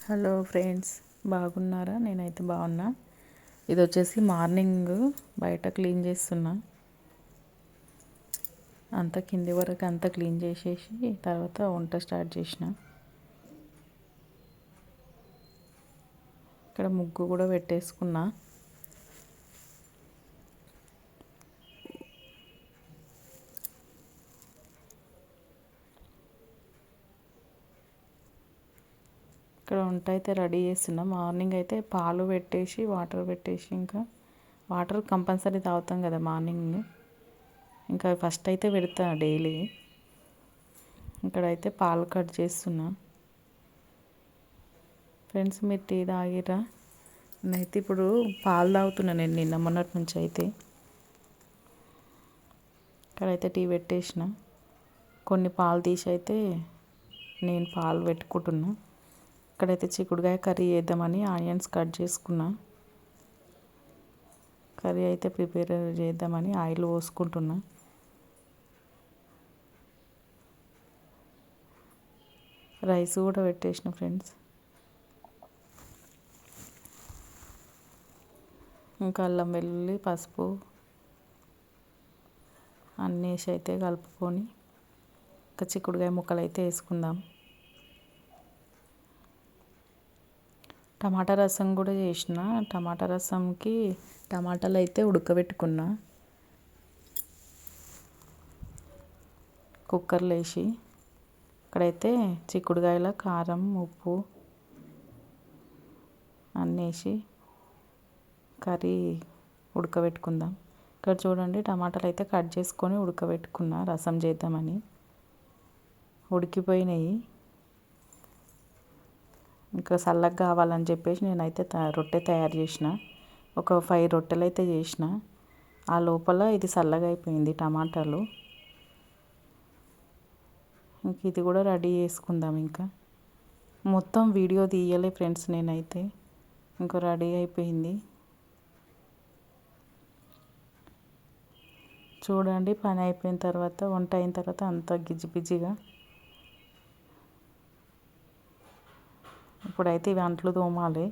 Hello friends, బాగున్నారా? నేనైతే బాగున్నా. ఇది వచ్చేసి మార్నింగ్ బయట క్లీన్ చేస్తున్నా. అంతా కింది వరకు అంతా క్లీన్ చేసేసి తర్వాత వంట స్టార్ట్ చేసిన. ఇక్కడ ముగ్గు కూడా పెట్టేసుకున్నా. ఇక్కడ వంట అయితే రెడీ చేస్తున్నా. మార్నింగ్ అయితే పాలు పెట్టేసి వాటర్ పెట్టేసి ఇంకా వాటర్ కంపల్సరీ తాగుతాం కదా మార్నింగ్. ఇంకా ఫస్ట్ అయితే పెడతా డైలీ. ఇక్కడైతే పాలు కట్ చేస్తున్నా. ఫ్రెండ్స్, మీరు టీ తాగిరా? నేనైతే ఇప్పుడు పాలు తాగుతున్నా. నేను నిన్న మొన్నటి నుంచి అయితే ఇక్కడైతే టీ పెట్టేసిన. కొన్ని పాలు తీసి అయితే నేను పాలు పెట్టుకుంటున్నా. ఇక్కడైతే చిక్కుడుకాయ కర్రీ చేద్దామని ఆనియన్స్ కట్ చేసుకున్నా. కర్రీ అయితే ప్రిపేర్ చేద్దామని ఆయిల్ పోసుకుంటున్నా. రైస్ కూడా పెట్టేసిన ఫ్రెండ్స్. ఇంకా అల్లం వెల్లుల్లి పసుపు అన్నీ వేసి అయితే కలుపుకొని ఇంకా చిక్కుడుకాయ ముక్కలు అయితే వేసుకుందాం. టమాటా రసం కూడా చేసిన. టమాటా రసంకి టమాటాలు అయితే ఉడకబెట్టుకున్నా కుక్కర్లో వేసి. ఇక్కడైతే చిక్కుడుకాయల కారం ఉప్పు అన్నీ వేసి కర్రీ ఉడకబెట్టుకుందాం. ఇక్కడ చూడండి, టమాటాలు అయితే కట్ చేసుకొని ఉడకబెట్టుకున్నా రసం చేద్దామని. ఉడికిపోయినాయి. ఇంకా చల్లగా కావాలని చెప్పేసి నేనైతే రొట్టె తయారు చేసిన. ఒక 5 రొట్టెలు అయితే చేసిన. ఆ లోపల ఇది చల్లగా అయిపోయింది టమాటాలు. ఇంక ఇది కూడా రెడీ చేసుకుందాం. ఇంకా మొత్తం వీడియో తీయలే ఫ్రెండ్స్ నేనైతే. ఇంకో రెడీ అయిపోయింది. చూడండి, పని అయిపోయిన తర్వాత వంట అయిన తర్వాత అంత గిజిబిజిగా. ఇప్పుడైతే ఇవి అంట్లు తోమాలి.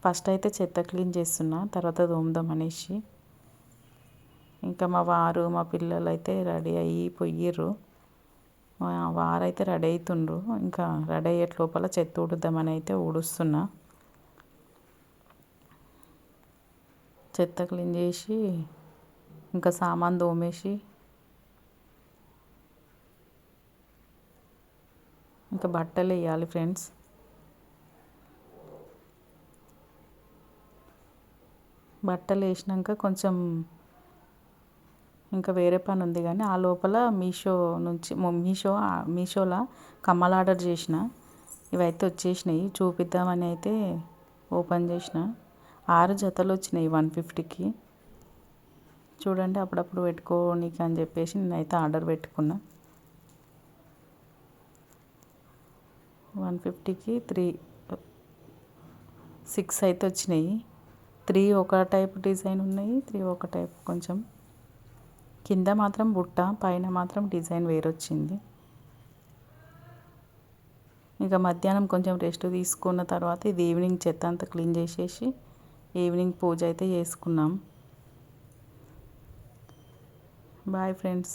ఫస్ట్ అయితే చెత్త క్లీన్ చేస్తున్నా, తర్వాత తోముదాం అనేసి. ఇంకా మా వారు మా పిల్లలు అయితే రెడీ అయ్యి పోయిర్రు. మా వారైతే రెడీ అవుతుండ్రు. ఇంకా రెడీ అయ్యే లోపల చెత్త ఊడుద్దామని అయితే ఊడుస్తున్నా. చెత్త క్లీన్ చేసి ఇంకా సామాన్ తోమేసి ఇంకా బట్టలు వేయాలి ఫ్రెండ్స్. బట్టలు వేసినాక కొంచెం ఇంకా వేరే పని ఉంది, కానీ ఆ లోపల మీషోలో కమ్మలు ఆర్డర్ చేసిన. ఇవైతే వచ్చేసినాయి. చూపిద్దామని అయితే ఓపెన్ చేసిన. 6 జతలు వచ్చినాయి 150కి. చూడండి, అప్పుడప్పుడు పెట్టుకోనికి అని చెప్పేసి నేనైతే ఆర్డర్ పెట్టుకున్నా. 150కి 6 అయితే వచ్చినాయి. 3 ఒక టైప్ డిజైన్ ఉన్నాయి, 3 ఒక టైప్. కొంచెం కింద మాత్రం బుట్ట, పైన మాత్రం డిజైన్ వేరొచ్చింది. ఇంకా మధ్యాహ్నం కొంచెం రెస్ట్ తీసుకున్న తర్వాత ఇది ఈవినింగ్ చెత్త అంతా క్లీన్ చేసేసి ఈవినింగ్ పూజ అయితే చేసుకున్నాం. Bye friends.